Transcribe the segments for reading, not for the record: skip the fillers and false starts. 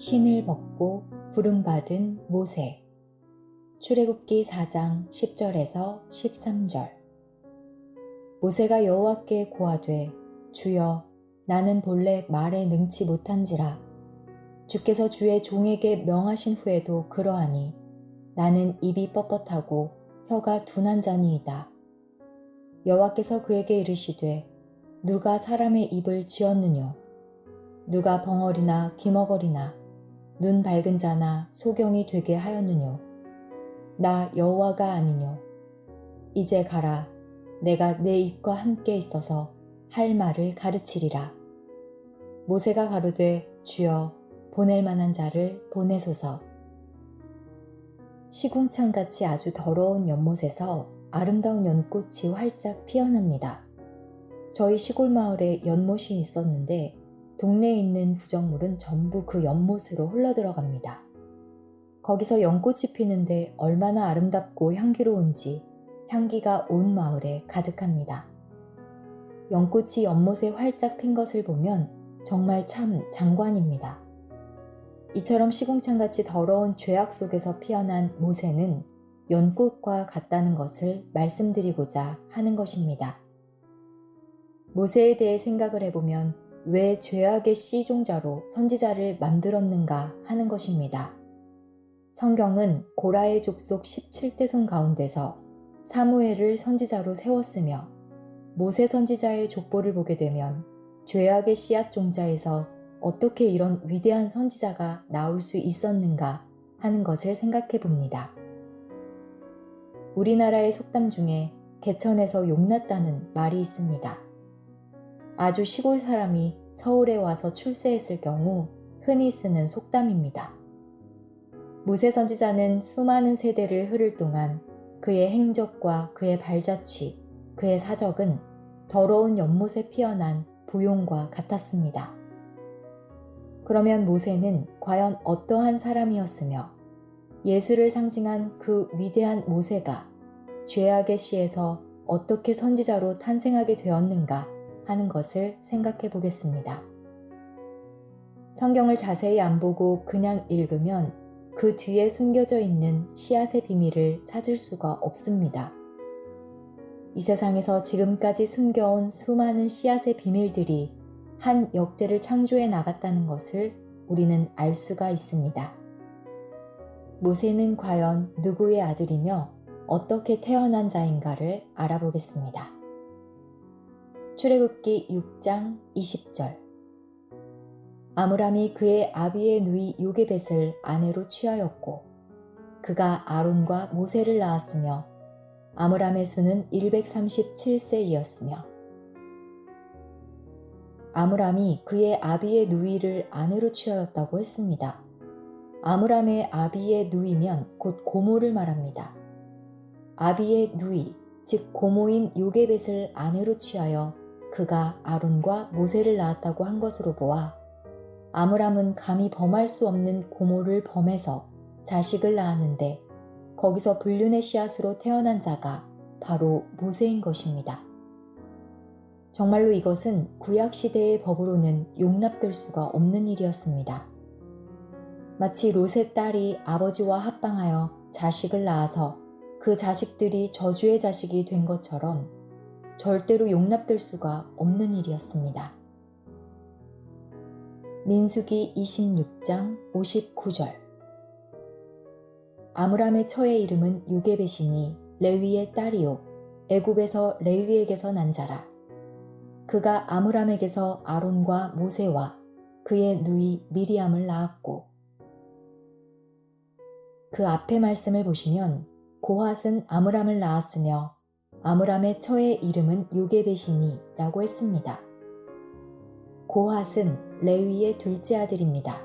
신을 벗고 부름받은 모세. 출애굽기 4장 10절에서 13절. 모세가 여호와께 고하되 주여 나는 본래 말에 능치 못한지라 주께서 주의 종에게 명하신 후에도 그러하니 나는 입이 뻣뻣하고 혀가 둔한 자니이다. 여호와께서 그에게 이르시되 누가 사람의 입을 지었느뇨 누가 벙어리나 귀머거리나 눈 밝은 자나 소경이 되게 하였느뇨 나 여호와가 아니뇨 이제 가라 내가 내 입과 함께 있어서 할 말을 가르치리라. 모세가 가로되 주여 보낼 만한 자를 보내소서. 시궁창같이 아주 더러운 연못에서 아름다운 연꽃이 활짝 피어납니다. 저희 시골 마을에 연못이 있었는데 동네에 있는 부적물은 전부 그 연못으로 흘러들어갑니다. 거기서 연꽃이 피는데 얼마나 아름답고 향기로운지 향기가 온 마을에 가득합니다. 연꽃이 연못에 활짝 핀 것을 보면 정말 참 장관입니다. 이처럼 시궁창같이 더러운 죄악 속에서 피어난 모세는 연꽃과 같다는 것을 말씀드리고자 하는 것입니다. 모세에 대해 생각을 해보면 왜 죄악의 씨종자로 선지자를 만들었는가 하는 것입니다. 성경은 고라의 족속 17대손 가운데서 사무엘을 선지자로 세웠으며 모세 선지자의 족보를 보게 되면 죄악의 씨앗 종자에서 어떻게 이런 위대한 선지자가 나올 수 있었는가 하는 것을 생각해 봅니다. 우리나라의 속담 중에 개천에서 용났다는 말이 있습니다. 아주 시골 사람이 서울에 와서 출세했을 경우 흔히 쓰는 속담입니다. 모세 선지자는 수많은 세대를 흐를 동안 그의 행적과 그의 발자취, 그의 사적은 더러운 연못에 피어난 부용과 같았습니다. 그러면 모세는 과연 어떠한 사람이었으며 예수를 상징한 그 위대한 모세가 죄악의 씨에서 어떻게 선지자로 탄생하게 되었는가 하는 것을 생각해 보겠습니다. 성경을 자세히 안 보고 그냥 읽으면 그 뒤에 숨겨져 있는 씨앗의 비밀을 찾을 수가 없습니다. 이 세상에서 지금까지 숨겨온 수많은 씨앗의 비밀들이 한 역대를 창조해 나갔다는 것을 우리는 알 수가 있습니다. 모세는 과연 누구의 아들이며 어떻게 태어난 자인가를 알아보겠습니다. 출애굽기 6장 20절. 아므람이 그의 아비의 누이 요게벳을 아내로 취하였고 그가 아론과 모세를 낳았으며 아므람의 수는 137세이었으며 아므람이 그의 아비의 누이를 아내로 취하였다고 했습니다. 아므람의 아비의 누이면 곧 고모를 말합니다. 아비의 누이, 즉 고모인 요게벳을 아내로 취하여 그가 아론과 모세를 낳았다고 한 것으로 보아 아므람은 감히 범할 수 없는 고모를 범해서 자식을 낳았는데 거기서 불륜의 씨앗으로 태어난 자가 바로 모세인 것입니다. 정말로 이것은 구약시대의 법으로는 용납될 수가 없는 일이었습니다. 마치 롯의 딸이 아버지와 합방하여 자식을 낳아서 그 자식들이 저주의 자식이 된 것처럼 절대로 용납될 수가 없는 일이었습니다. 민수기 26장 59절. 아므람의 처의 이름은 요게벳이니 레위의 딸이요 애굽에서 레위에게서 난 자라. 그가 아므람에게서 아론과 모세와 그의 누이 미리암을 낳았고 그 앞의 말씀을 보시면 고핫은 아므람을 낳았으며 아므람의 처의 이름은 요게벳이니 라고 했습니다. 고핫은 레위의 둘째 아들입니다.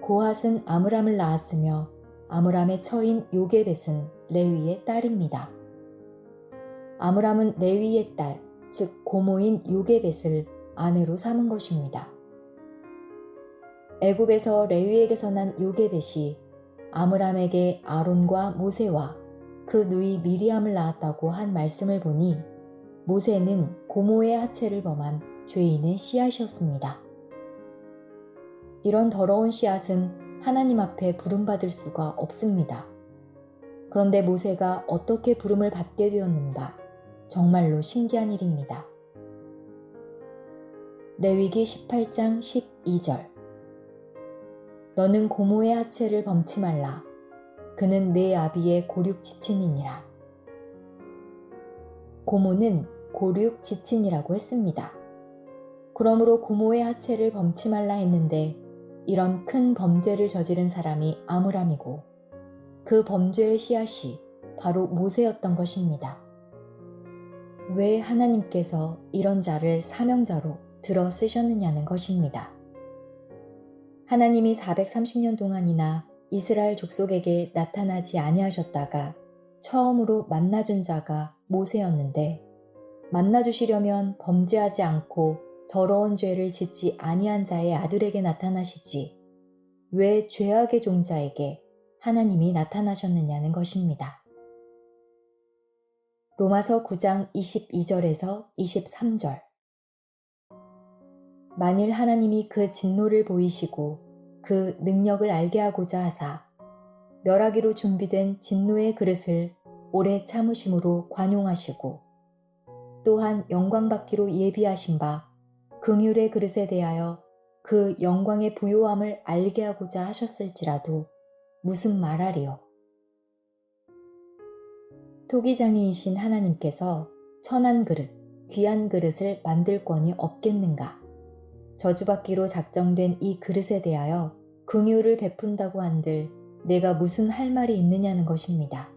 고핫은 아므람을 낳았으며 아므람의 처인 요게벳은 레위의 딸입니다. 아므람은 레위의 딸, 즉 고모인 요게벳을 아내로 삼은 것입니다. 애굽에서 레위에게서 난 요게벳이 아므람에게 아론과 모세와 그 누이 미리암을 낳았다고 한 말씀을 보니 모세는 고모의 하체를 범한 죄인의 씨앗이었습니다. 이런 더러운 씨앗은 하나님 앞에 부름받을 수가 없습니다. 그런데 모세가 어떻게 부름을 받게 되었는가? 정말로 신기한 일입니다. 레위기 18장 12절. 너는 고모의 하체를 범치 말라. 그는 내 아비의 고륙 지친이니라. 고모는 고륙 지친이라고 했습니다. 그러므로 고모의 하체를 범치 말라 했는데 이런 큰 범죄를 저지른 사람이 아므람이고 그 범죄의 씨앗이 바로 모세였던 것입니다. 왜 하나님께서 이런 자를 사명자로 들어 쓰셨느냐는 것입니다. 하나님이 430년 동안이나 이스라엘 족속에게 나타나지 아니하셨다가 처음으로 만나준 자가 모세였는데 만나주시려면 범죄하지 않고 더러운 죄를 짓지 아니한 자의 아들에게 나타나시지 왜 죄악의 종자에게 하나님이 나타나셨느냐는 것입니다. 로마서 9장 22절에서 23절. 만일 하나님이 그 진노를 보이시고 그 능력을 알게 하고자 하사 멸하기로 준비된 진노의 그릇을 오래 참으심으로 관용하시고 또한 영광받기로 예비하신 바 긍휼의 그릇에 대하여 그 영광의 부요함을 알게 하고자 하셨을지라도 무슨 말하리요. 토기장이이신 하나님께서 천한 그릇, 귀한 그릇을 만들 권이 없겠는가? 저주받기로 작정된 이 그릇에 대하여 긍휼을 베푼다고 한들 내가 무슨 할 말이 있느냐는 것입니다.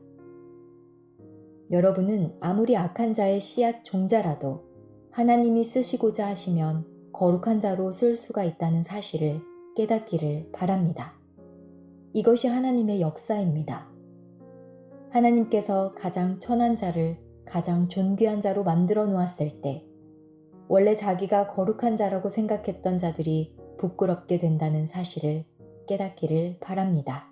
여러분은 아무리 악한 자의 씨앗 종자라도 하나님이 쓰시고자 하시면 거룩한 자로 쓸 수가 있다는 사실을 깨닫기를 바랍니다. 이것이 하나님의 역사입니다. 하나님께서 가장 천한 자를 가장 존귀한 자로 만들어 놓았을 때 원래 자기가 거룩한 자라고 생각했던 자들이 부끄럽게 된다는 사실을 깨닫기를 바랍니다.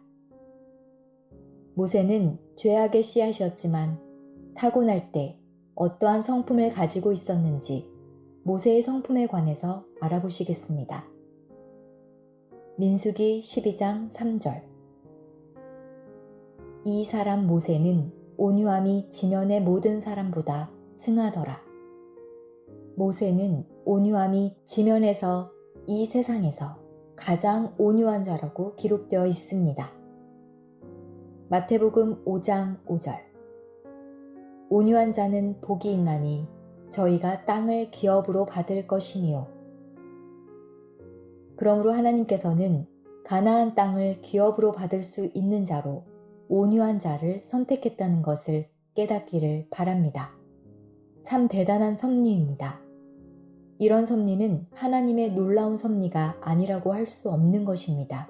모세는 죄악의 씨앗이었지만 타고날 때 어떠한 성품을 가지고 있었는지 모세의 성품에 관해서 알아보시겠습니다. 민수기 12장 3절. 이 사람 모세는 온유함이 지면의 모든 사람보다 승하더라. 모세는 온유함이 지면에서 이 세상에서 가장 온유한 자라고 기록되어 있습니다. 마태복음 5장 5절. 온유한 자는 복이 있나니 저희가 땅을 기업으로 받을 것이니요. 그러므로 하나님께서는 가나안 땅을 기업으로 받을 수 있는 자로 온유한 자를 선택했다는 것을 깨닫기를 바랍니다. 참 대단한 섭리입니다. 이런 섭리는 하나님의 놀라운 섭리가 아니라고 할 수 없는 것입니다.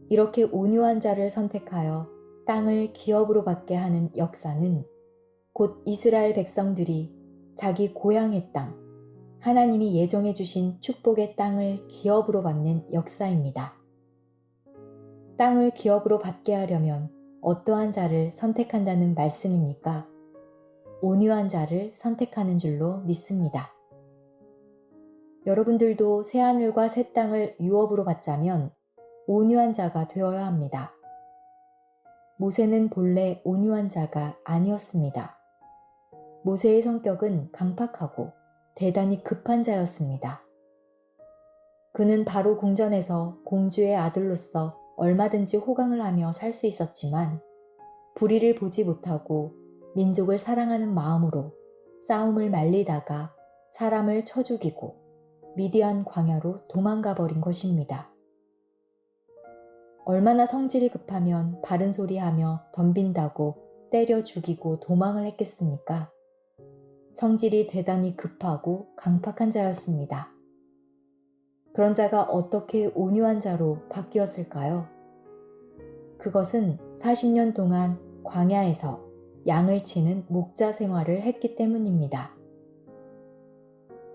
이렇게 온유한 자를 선택하여 땅을 기업으로 받게 하는 역사는 곧 이스라엘 백성들이 자기 고향의 땅, 하나님이 예정해 주신 축복의 땅을 기업으로 받는 역사입니다. 땅을 기업으로 받게 하려면 어떠한 자를 선택한다는 말씀입니까? 온유한 자를 선택하는 줄로 믿습니다. 여러분들도 새하늘과 새 땅을 유업으로 받자면 온유한 자가 되어야 합니다. 모세는 본래 온유한 자가 아니었습니다. 모세의 성격은 강팍하고 대단히 급한 자였습니다. 그는 바로 궁전에서 공주의 아들로서 얼마든지 호강을 하며 살 수 있었지만 불의를 보지 못하고 민족을 사랑하는 마음으로 싸움을 말리다가 사람을 쳐 죽이고 미디안 광야로 도망가 버린 것입니다. 얼마나 성질이 급하면 바른 소리 하며 덤빈다고 때려 죽이고 도망을 했겠습니까? 성질이 대단히 급하고 강팍한 자였습니다. 그런 자가 어떻게 온유한 자로 바뀌었을까요? 그것은 40년 동안 광야에서 양을 치는 목자 생활을 했기 때문입니다.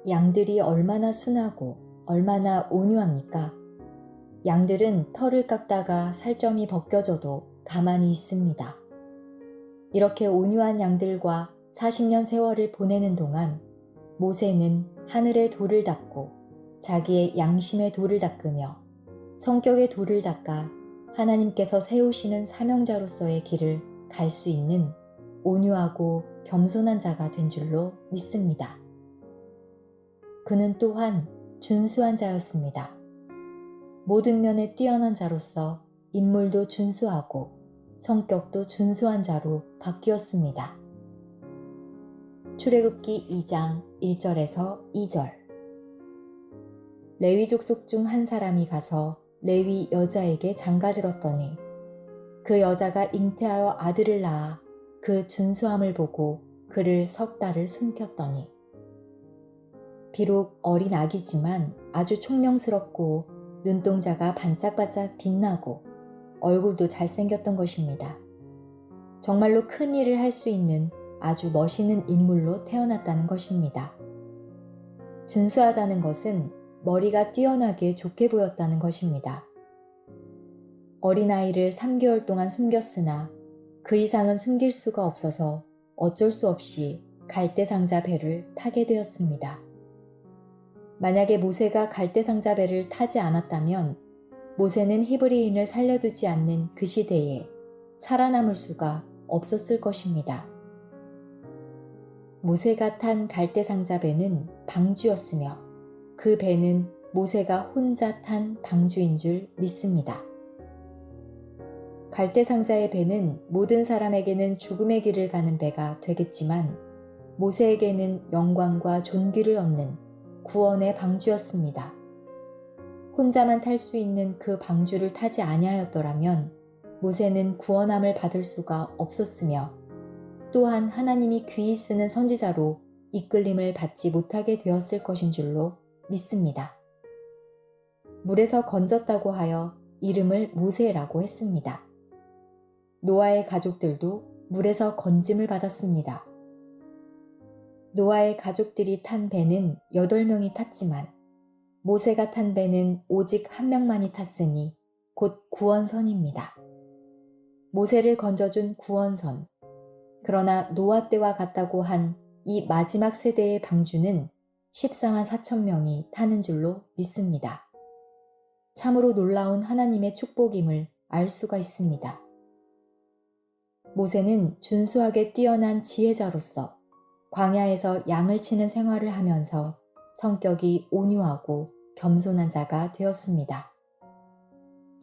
양들이 얼마나 순하고 얼마나 온유합니까? 양들은 털을 깎다가 살점이 벗겨져도 가만히 있습니다. 이렇게 온유한 양들과 40년 세월을 보내는 동안 모세는 하늘의 돌을 닦고 자기의 양심의 돌을 닦으며 성격의 돌을 닦아 하나님께서 세우시는 사명자로서의 길을 갈 수 있는 온유하고 겸손한 자가 된 줄로 믿습니다. 그는 또한 준수한 자였습니다. 모든 면에 뛰어난 자로서 인물도 준수하고 성격도 준수한 자로 바뀌었습니다. 출애굽기 2장 1절에서 2절. 레위 족속 중 한 사람이 가서 레위 여자에게 장가들었더니 그 여자가 잉태하여 아들을 낳아 그 준수함을 보고 그를 석 달을 숨겼더니 비록 어린 아기지만 아주 총명스럽고 눈동자가 반짝반짝 빛나고 얼굴도 잘생겼던 것입니다. 정말로 큰 일을 할 수 있는 아주 멋있는 인물로 태어났다는 것입니다. 준수하다는 것은 머리가 뛰어나게 좋게 보였다는 것입니다. 어린아이를 3개월 동안 숨겼으나 그 이상은 숨길 수가 없어서 어쩔 수 없이 갈대상자 배를 타게 되었습니다. 만약에 모세가 갈대상자 배를 타지 않았다면 모세는 히브리인을 살려두지 않는 그 시대에 살아남을 수가 없었을 것입니다. 모세가 탄 갈대상자 배는 방주였으며 그 배는 모세가 혼자 탄 방주인 줄 믿습니다. 갈대상자의 배는 모든 사람에게는 죽음의 길을 가는 배가 되겠지만 모세에게는 영광과 존귀를 얻는 구원의 방주였습니다. 혼자만 탈 수 있는 그 방주를 타지 아니하였더라면 모세는 구원함을 받을 수가 없었으며 또한 하나님이 귀히 쓰는 선지자로 이끌림을 받지 못하게 되었을 것인 줄로 믿습니다. 물에서 건졌다고 하여 이름을 모세라고 했습니다. 노아의 가족들도 물에서 건짐을 받았습니다. 노아의 가족들이 탄 배는 8명이 탔지만 모세가 탄 배는 오직 1명만이 탔으니 곧 구원선입니다. 모세를 건져준 구원선. 그러나 노아 때와 같다고 한 이 마지막 세대의 방주는 14만 4천 명이 타는 줄로 믿습니다. 참으로 놀라운 하나님의 축복임을 알 수가 있습니다. 모세는 준수하게 뛰어난 지혜자로서 광야에서 양을 치는 생활을 하면서 성격이 온유하고 겸손한 자가 되었습니다.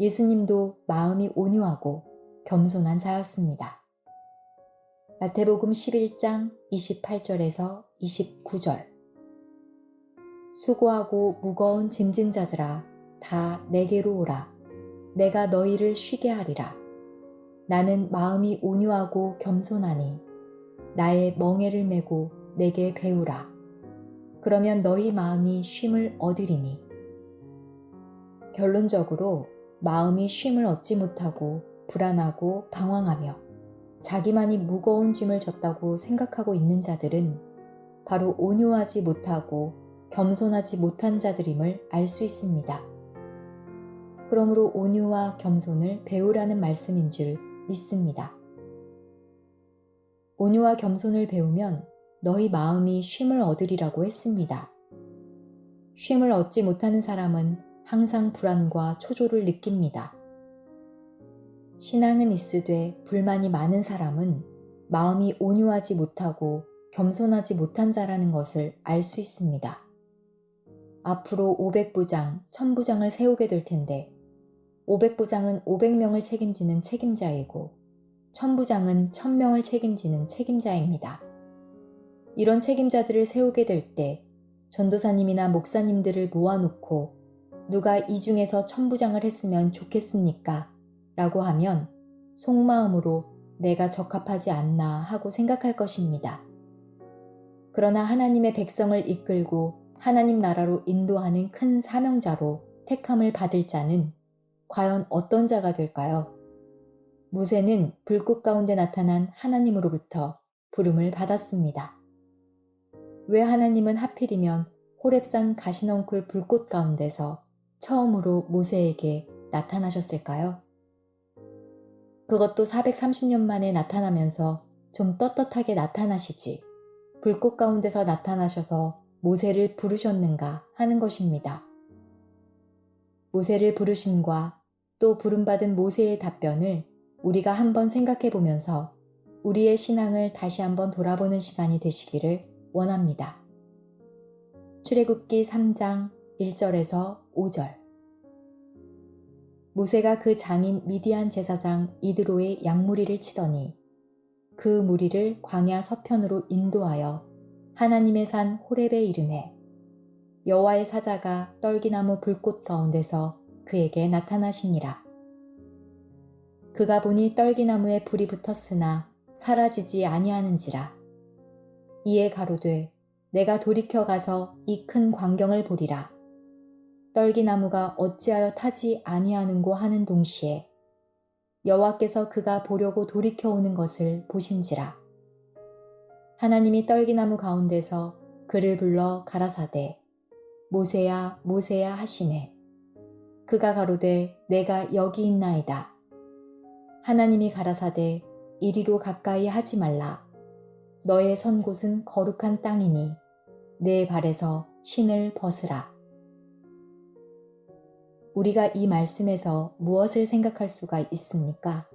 예수님도 마음이 온유하고 겸손한 자였습니다. 마태복음 11장 28절에서 29절. 수고하고 무거운 짐진 자들아 다 내게로 오라. 내가 너희를 쉬게 하리라. 나는 마음이 온유하고 겸손하니 나의 멍에를 메고 내게 배우라. 그러면 너희 마음이 쉼을 얻으리니. 결론적으로 마음이 쉼을 얻지 못하고 불안하고 방황하며 자기만이 무거운 짐을 졌다고 생각하고 있는 자들은 바로 온유하지 못하고 겸손하지 못한 자들임을 알 수 있습니다. 그러므로 온유와 겸손을 배우라는 말씀인 줄 믿습니다. 온유와 겸손을 배우면 너희 마음이 쉼을 얻으리라고 했습니다. 쉼을 얻지 못하는 사람은 항상 불안과 초조를 느낍니다. 신앙은 있으되 불만이 많은 사람은 마음이 온유하지 못하고 겸손하지 못한 자라는 것을 알 수 있습니다. 앞으로 500부장, 1000부장을 세우게 될 텐데 500부장은 500명을 책임지는 책임자이고 1000부장은 1000명을 책임지는 책임자입니다. 이런 책임자들을 세우게 될 때 전도사님이나 목사님들을 모아놓고 누가 이 중에서 1000부장을 했으면 좋겠습니까? 라고 하면 속마음으로 내가 적합하지 않나 하고 생각할 것입니다. 그러나 하나님의 백성을 이끌고 하나님 나라로 인도하는 큰 사명자로 택함을 받을 자는 과연 어떤 자가 될까요? 모세는 불꽃 가운데 나타난 하나님으로부터 부름을 받았습니다. 왜 하나님은 하필이면 호렙산 가시넝쿨 불꽃 가운데서 처음으로 모세에게 나타나셨을까요? 그것도 430년 만에 나타나면서 좀 떳떳하게 나타나시지 불꽃 가운데서 나타나셔서 모세를 부르셨는가 하는 것입니다. 모세를 부르심과 또 부름받은 모세의 답변을 우리가 한번 생각해 보면서 우리의 신앙을 다시 한번 돌아보는 시간이 되시기를 원합니다. 출애굽기 3장 1절에서 5절. 모세가 그 장인 미디안 제사장 이드로의 양무리를 치더니 그 무리를 광야 서편으로 인도하여 하나님의 산 호렙에 이르매 여호와의 사자가 떨기나무 불꽃 가운데서 그에게 나타나시니라. 그가 보니 떨기나무에 불이 붙었으나 사라지지 아니하는지라. 이에 가로되 내가 돌이켜 가서 이 큰 광경을 보리라. 떨기나무가 어찌하여 타지 아니하는고 하는 동시에 여호와께서 그가 보려고 돌이켜 오는 것을 보신지라. 하나님이 떨기나무 가운데서 그를 불러 가라사대 모세야 모세야 하시매 그가 가로되 내가 여기 있나이다. 하나님이 가라사대 이리로 가까이 하지 말라. 너의 선 곳은 거룩한 땅이니 내 발에서 신을 벗으라. 우리가 이 말씀에서 무엇을 생각할 수가 있습니까?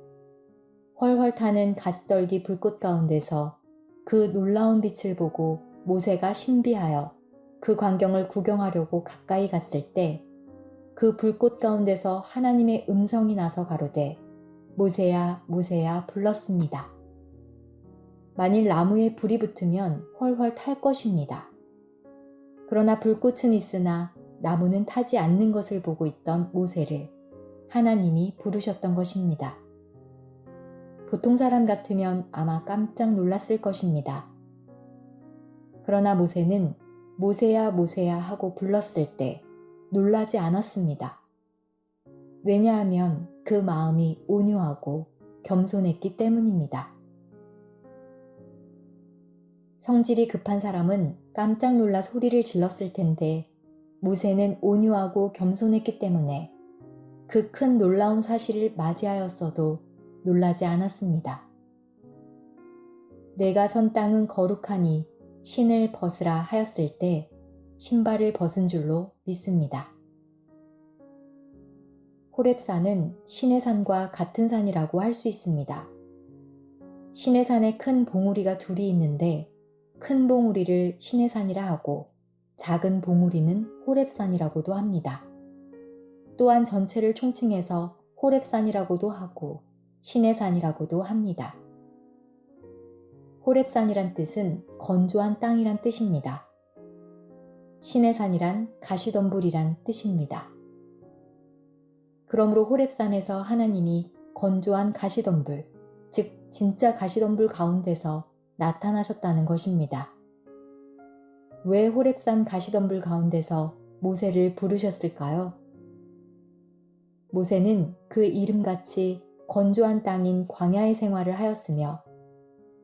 훨훨 타는 가시떨기 불꽃 가운데서 그 놀라운 빛을 보고 모세가 신비하여 그 광경을 구경하려고 가까이 갔을 때 그 불꽃 가운데서 하나님의 음성이 나서 가로되 모세야 모세야 불렀습니다. 만일 나무에 불이 붙으면 훨훨 탈 것입니다. 그러나 불꽃은 있으나 나무는 타지 않는 것을 보고 있던 모세를 하나님이 부르셨던 것입니다. 보통 사람 같으면 아마 깜짝 놀랐을 것입니다. 그러나 모세는 모세야 모세야 하고 불렀을 때 놀라지 않았습니다. 왜냐하면 그 마음이 온유하고 겸손했기 때문입니다. 성질이 급한 사람은 깜짝 놀라 소리를 질렀을 텐데 모세는 온유하고 겸손했기 때문에 그 큰 놀라운 사실을 맞이하였어도 놀라지 않았습니다. 내가 선 땅은 거룩하니 신을 벗으라 하였을 때 신발을 벗은 줄로 믿습니다. 호렙산은 신의 산과 같은 산이라고 할 수 있습니다. 신의 산에 큰 봉우리가 둘이 있는데 큰 봉우리를 신의 산이라 하고 작은 봉우리는 호렙산이라고도 합니다. 또한 전체를 총칭해서 호렙산이라고도 하고 신의 산이라고도 합니다. 호렙산이란 뜻은 건조한 땅이란 뜻입니다. 신의 산이란 가시덤불이란 뜻입니다. 그러므로 호렙산에서 하나님이 건조한 가시덤불, 즉 진짜 가시덤불 가운데서 나타나셨다는 것입니다. 왜 호렙산 가시덤불 가운데서 모세를 부르셨을까요? 모세는 그 이름같이 건조한 땅인 광야의 생활을 하였으며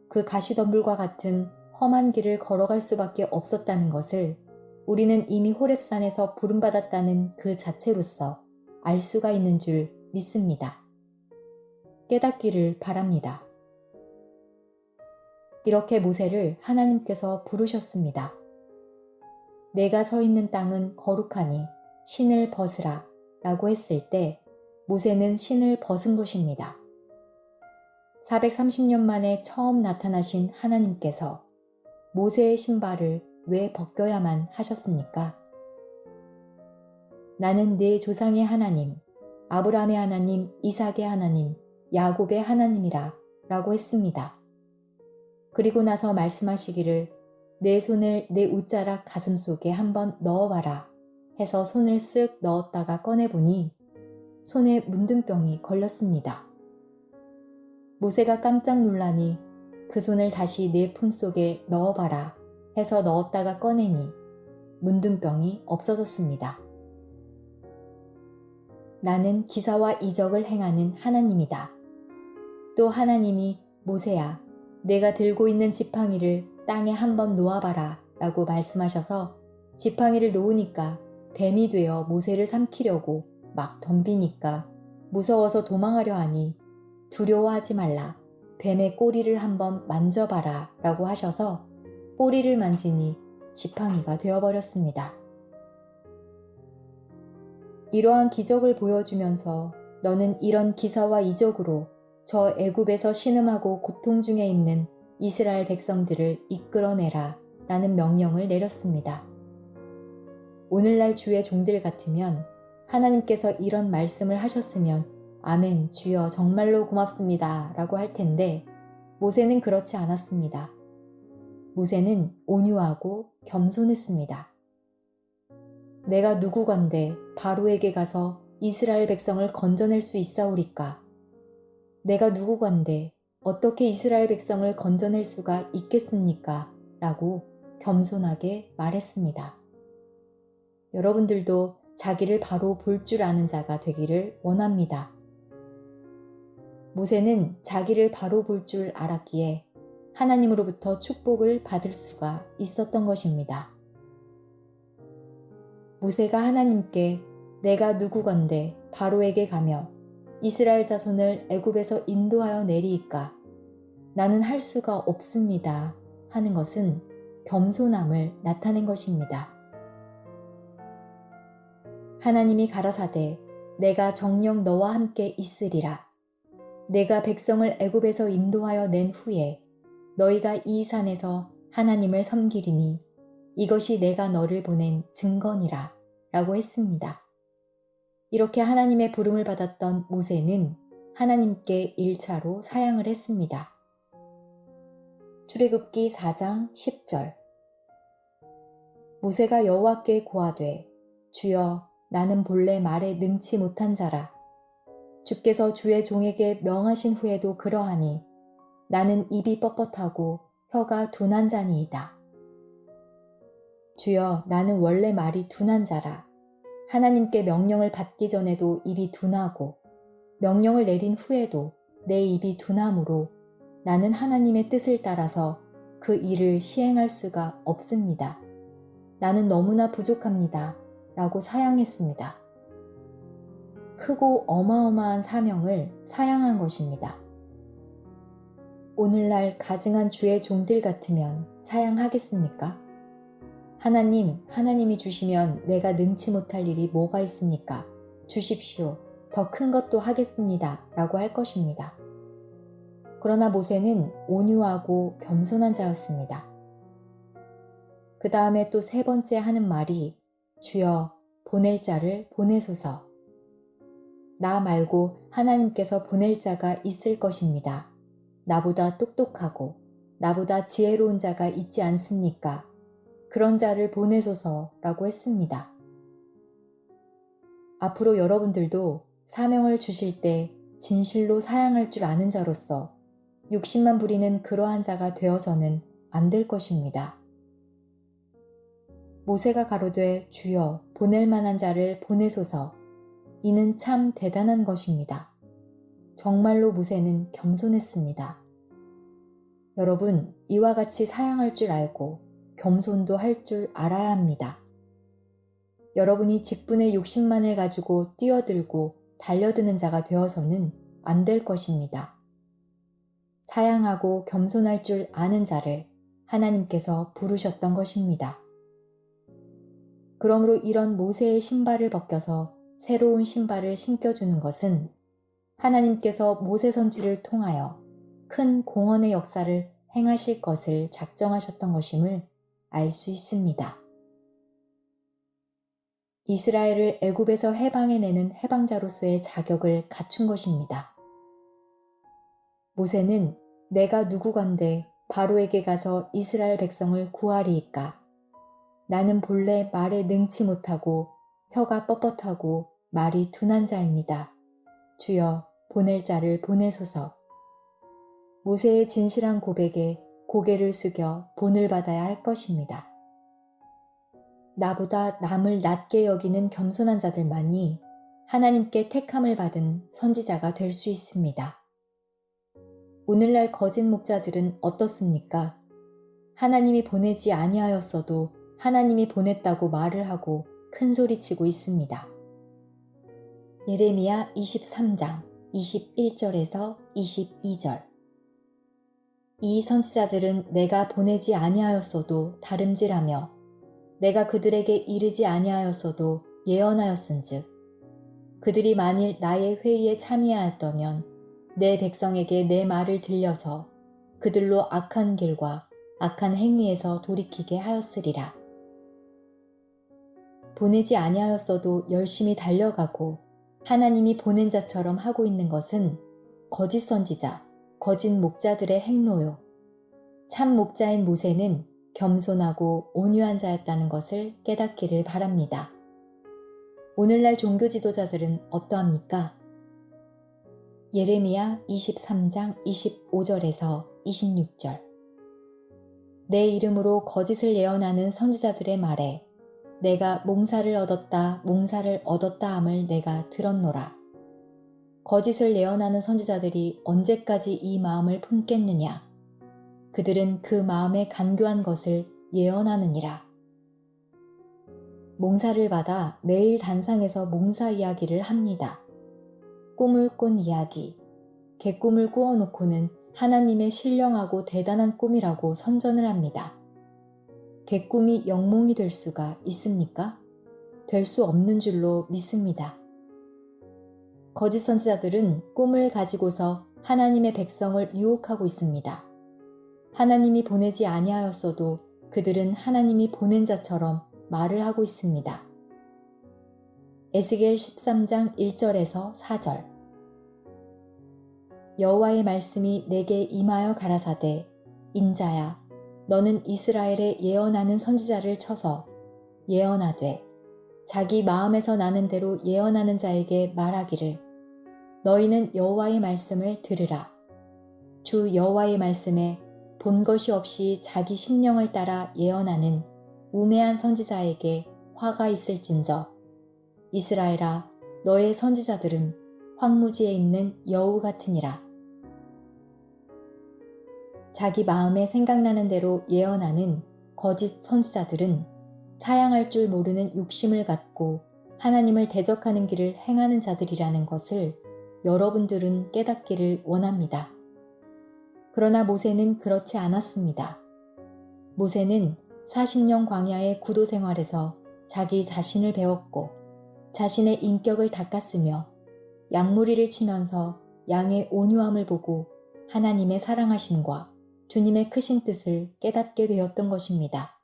그 가시덤불과 같은 험한 길을 걸어갈 수밖에 없었다는 것을 우리는 이미 호렙산에서 부름받았다는 그 자체로서 알 수가 있는 줄 믿습니다. 깨닫기를 바랍니다. 이렇게 모세를 하나님께서 부르셨습니다. 내가 서 있는 땅은 거룩하니 신을 벗으라 라고 했을 때 모세는 신을 벗은 것입니다. 430년 만에 처음 나타나신 하나님께서 모세의 신발을 왜 벗겨야만 하셨습니까? 나는 네 조상의 하나님, 아브라함의 하나님, 이삭의 하나님, 야곱의 하나님이라 라고 했습니다. 그리고 나서 말씀하시기를 내 손을 내 웃자락 가슴 속에 한번 넣어봐라 해서 손을 쓱 넣었다가 꺼내보니 손에 문둥병이 걸렸습니다. 모세가 깜짝 놀라니 그 손을 다시 내 품속에 넣어봐라 해서 넣었다가 꺼내니 문둥병이 없어졌습니다. 나는 기사와 이적을 행하는 하나님이다. 또 하나님이 모세야, 내가 들고 있는 지팡이를 땅에 한번 놓아봐라 라고 말씀하셔서 지팡이를 놓으니까 뱀이 되어 모세를 삼키려고 막 덤비니까 무서워서 도망하려 하니 두려워하지 말라. 뱀의 꼬리를 한번 만져봐라 라고 하셔서 꼬리를 만지니 지팡이가 되어버렸습니다. 이러한 기적을 보여주면서 너는 이런 기사와 이적으로 저 애굽에서 신음하고 고통 중에 있는 이스라엘 백성들을 이끌어내라 라는 명령을 내렸습니다. 오늘날 주의 종들 같으면 하나님께서 이런 말씀을 하셨으면 아멘 주여 정말로 고맙습니다 라고 할 텐데 모세는 그렇지 않았습니다. 모세는 온유하고 겸손했습니다. 내가 누구건데 바로에게 가서 이스라엘 백성을 건져낼 수 있사오리까? 내가 누구건데 어떻게 이스라엘 백성을 건져낼 수가 있겠습니까? 라고 겸손하게 말했습니다. 여러분들도 자기를 바로 볼 줄 아는 자가 되기를 원합니다. 모세는 자기를 바로 볼 줄 알았기에 하나님으로부터 축복을 받을 수가 있었던 것입니다. 모세가 하나님께 내가 누구건데 바로에게 가며 이스라엘 자손을 애굽에서 인도하여 내리이까 나는 할 수가 없습니다 하는 것은 겸손함을 나타낸 것입니다. 하나님이 가라사대 내가 정녕 너와 함께 있으리라. 내가 백성을 애굽에서 인도하여 낸 후에 너희가 이 산에서 하나님을 섬기리니 이것이 내가 너를 보낸 증거니라 라고 했습니다. 이렇게 하나님의 부름을 받았던 모세는 하나님께 1차로 사양을 했습니다. 출애굽기 4장 10절 모세가 여호와께 고하되 주여 나는 본래 말에 능치 못한 자라. 주께서 주의 종에게 명하신 후에도 그러하니 나는 입이 뻣뻣하고 혀가 둔한 자니이다. 주여 나는 원래 말이 둔한 자라. 하나님께 명령을 받기 전에도 입이 둔하고 명령을 내린 후에도 내 입이 둔하므로 나는 하나님의 뜻을 따라서 그 일을 시행할 수가 없습니다. 나는 너무나 부족합니다. 라고 사양했습니다. 크고 어마어마한 사명을 사양한 것입니다. 오늘날 가증한 주의 종들 같으면 사양하겠습니까? 하나님이 주시면 내가 능치 못할 일이 뭐가 있습니까? 주십시오. 더 큰 것도 하겠습니다. 라고 할 것입니다. 그러나 모세는 온유하고 겸손한 자였습니다. 그 다음에 또 세 번째 하는 말이 주여 보낼 자를 보내소서. 나 말고 하나님께서 보낼 자가 있을 것입니다. 나보다 똑똑하고 나보다 지혜로운 자가 있지 않습니까? 그런 자를 보내소서라고 했습니다. 앞으로 여러분들도 사명을 주실 때 진실로 사양할 줄 아는 자로서 욕심만 부리는 그러한 자가 되어서는 안 될 것입니다. 모세가 가로되 주여 보낼 만한 자를 보내소서. 이는 참 대단한 것입니다. 정말로 모세는 겸손했습니다. 여러분, 이와 같이 사양할 줄 알고 겸손도 할 줄 알아야 합니다. 여러분이 직분의 욕심만을 가지고 뛰어들고 달려드는 자가 되어서는 안 될 것입니다. 사양하고 겸손할 줄 아는 자를 하나님께서 부르셨던 것입니다. 그러므로 이런 모세의 신발을 벗겨서 새로운 신발을 신겨주는 것은 하나님께서 모세 선지를 통하여 큰 공헌의 역사를 행하실 것을 작정하셨던 것임을 알 수 있습니다. 이스라엘을 애굽에서 해방해내는 해방자로서의 자격을 갖춘 것입니다. 모세는 내가 누구건데 바로에게 가서 이스라엘 백성을 구하리이까? 나는 본래 말에 능치 못하고 혀가 뻣뻣하고 말이 둔한 자입니다. 주여 보낼 자를 보내소서. 모세의 진실한 고백에 고개를 숙여 본을 받아야 할 것입니다. 나보다 남을 낮게 여기는 겸손한 자들만이 하나님께 택함을 받은 선지자가 될 수 있습니다. 오늘날 거짓 목자들은 어떻습니까? 하나님이 보내지 아니하였어도 하나님이 보냈다고 말을 하고 큰 소리치고 있습니다. 예레미야 23장 21절에서 22절 이 선지자들은 내가 보내지 아니하였어도 다름질하며 내가 그들에게 이르지 아니하였어도 예언하였은즉 그들이 만일 나의 회의에 참여하였다면 내 백성에게 내 말을 들려서 그들로 악한 길과 악한 행위에서 돌이키게 하였으리라. 보내지 아니하였어도 열심히 달려가고 하나님이 보낸 자처럼 하고 있는 것은 거짓 선지자, 거짓 목자들의 행로요. 참 목자인 모세는 겸손하고 온유한 자였다는 것을 깨닫기를 바랍니다. 오늘날 종교 지도자들은 어떠합니까? 예레미야 23장 25절에서 26절. 내 이름으로 거짓을 예언하는 선지자들의 말에 내가 몽사를 얻었다 함을 내가 들었노라. 거짓을 예언하는 선지자들이 언제까지 이 마음을 품겠느냐? 그들은 그 마음에 간교한 것을 예언하느니라. 몽사를 받아 매일 단상에서 몽사 이야기를 합니다. 꿈을 꾼 이야기, 개꿈을 꾸어놓고는 하나님의 신령하고 대단한 꿈이라고 선전을 합니다. 개꿈이 영몽이 될 수가 있습니까? 될 수 없는 줄로 믿습니다. 거짓 선지자들은 꿈을 가지고서 하나님의 백성을 유혹하고 있습니다. 하나님이 보내지 아니하였어도 그들은 하나님이 보낸 자처럼 말을 하고 있습니다. 에스겔 13장 1절에서 4절. 여호와의 말씀이 내게 임하여 가라사대, 인자야, 너는 이스라엘에 예언하는 선지자를 쳐서 예언하되 자기 마음에서 나는 대로 예언하는 자에게 말하기를 너희는 여호와의 말씀을 들으라. 주 여호와의 말씀에 본 것이 없이 자기 심령을 따라 예언하는 우매한 선지자에게 화가 있을진저 이스라엘아 너의 선지자들은 황무지에 있는 여우 같으니라. 자기 마음에 생각나는 대로 예언하는 거짓 선지자들은 사양할 줄 모르는 욕심을 갖고 하나님을 대적하는 길을 행하는 자들이라는 것을 여러분들은 깨닫기를 원합니다. 그러나 모세는 그렇지 않았습니다. 모세는 40년 광야의 구도 생활에서 자기 자신을 배웠고 자신의 인격을 닦았으며 양무리를 치면서 양의 온유함을 보고 하나님의 사랑하심과 주님의 크신 뜻을 깨닫게 되었던 것입니다.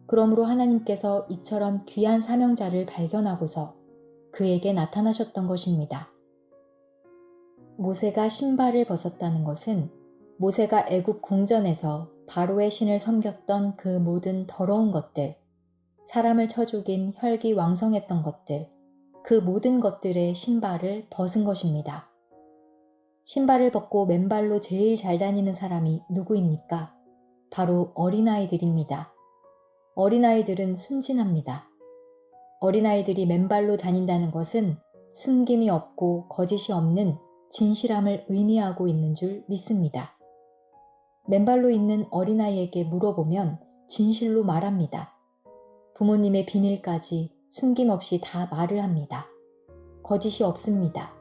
그러므로 하나님께서 이처럼 귀한 사명자를 발견하고서 그에게 나타나셨던 것입니다. 모세가 신발을 벗었다는 것은 모세가 애굽 궁전에서 바로의 신을 섬겼던 그 모든 더러운 것들, 사람을 쳐 죽인 혈기왕성했던 것들, 그 모든 것들의 신발을 벗은 것입니다. 신발을 벗고 맨발로 제일 잘 다니는 사람이 누구입니까? 바로 어린아이들입니다. 어린아이들은 순진합니다. 어린아이들이 맨발로 다닌다는 것은 숨김이 없고 거짓이 없는 진실함을 의미하고 있는 줄 믿습니다. 맨발로 있는 어린아이에게 물어보면 진실로 말합니다. 부모님의 비밀까지 숨김없이 다 말을 합니다. 거짓이 없습니다.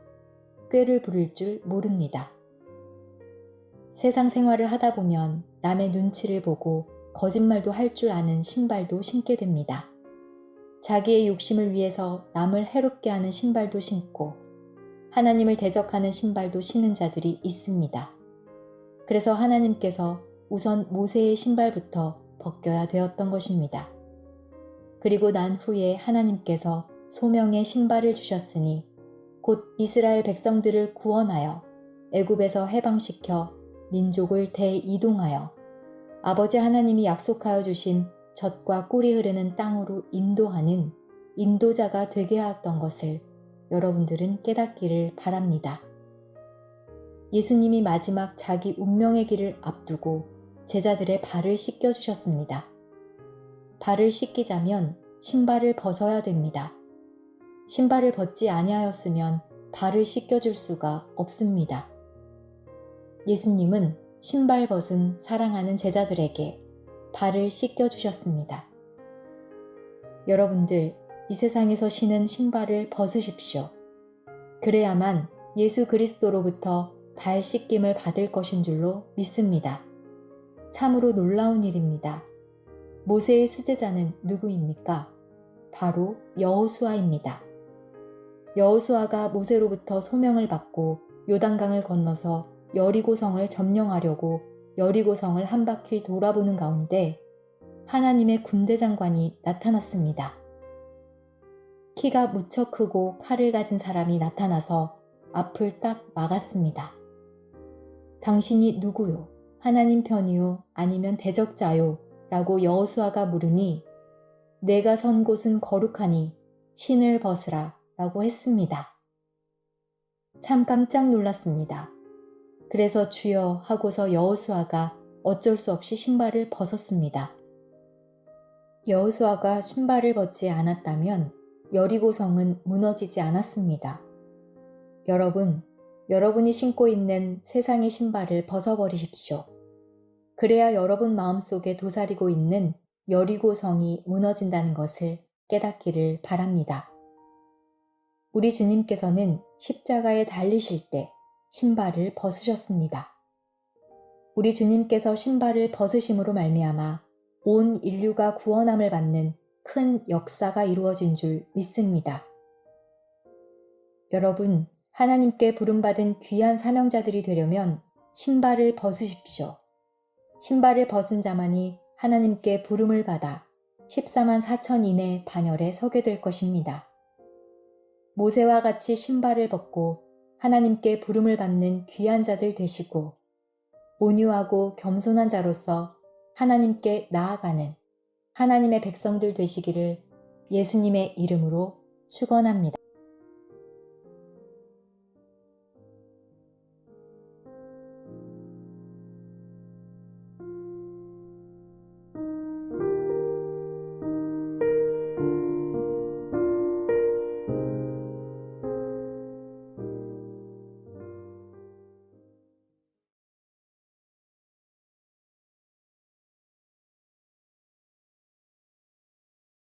꾀를 부릴 줄 모릅니다. 세상 생활을 하다 보면 남의 눈치를 보고 거짓말도 할 줄 아는 신발도 신게 됩니다. 자기의 욕심을 위해서 남을 해롭게 하는 신발도 신고 하나님을 대적하는 신발도 신는 자들이 있습니다. 그래서 하나님께서 우선 모세의 신발부터 벗겨야 되었던 것입니다. 그리고 난 후에 하나님께서 소명의 신발을 주셨으니 곧 이스라엘 백성들을 구원하여 애굽에서 해방시켜 민족을 대이동하여 아버지 하나님이 약속하여 주신 젖과 꿀이 흐르는 땅으로 인도하는 인도자가 되게 하였던 것을 여러분들은 깨닫기를 바랍니다. 예수님이 마지막 자기 운명의 길을 앞두고 제자들의 발을 씻겨주셨습니다. 발을 씻기자면 신발을 벗어야 됩니다. 신발을 벗지 아니하였으면 발을 씻겨줄 수가 없습니다. 예수님은 신발 벗은 사랑하는 제자들에게 발을 씻겨주셨습니다. 여러분들, 이 세상에서 신은 신발을 벗으십시오. 그래야만 예수 그리스도로부터 발 씻김을 받을 것인 줄로 믿습니다. 참으로 놀라운 일입니다. 모세의 수제자는 누구입니까? 바로 여호수아입니다. 여호수아가 모세로부터 소명을 받고 요단강을 건너서 여리고성을 점령하려고 여리고성을 한 바퀴 돌아보는 가운데 하나님의 군대 장관이 나타났습니다. 키가 무척 크고 칼을 가진 사람이 나타나서 앞을 딱 막았습니다. 당신이 누구요? 하나님 편이요? 아니면 대적자요? 라고 여호수아가 물으니 내가 선 곳은 거룩하니 신을 벗으라 라고 했습니다. 참 깜짝 놀랐습니다. 그래서 주여 하고서 여호수아가 어쩔 수 없이 신발을 벗었습니다. 여호수아가 신발을 벗지 않았다면 여리고성은 무너지지 않았습니다. 여러분, 여러분이 신고 있는 세상의 신발을 벗어버리십시오. 그래야 여러분 마음속에 도사리고 있는 여리고성이 무너진다는 것을 깨닫기를 바랍니다. 우리 주님께서는 십자가에 달리실 때 신발을 벗으셨습니다. 우리 주님께서 신발을 벗으심으로 말미암아 온 인류가 구원함을 받는 큰 역사가 이루어진 줄 믿습니다. 여러분, 하나님께 부름받은 귀한 사명자들이 되려면 신발을 벗으십시오. 신발을 벗은 자만이 하나님께 부름을 받아 14만 4천인의 반열에 서게 될 것입니다. 모세와 같이 신발을 벗고 하나님께 부름을 받는 귀한 자들 되시고 온유하고 겸손한 자로서 하나님께 나아가는 하나님의 백성들 되시기를 예수님의 이름으로 축원합니다.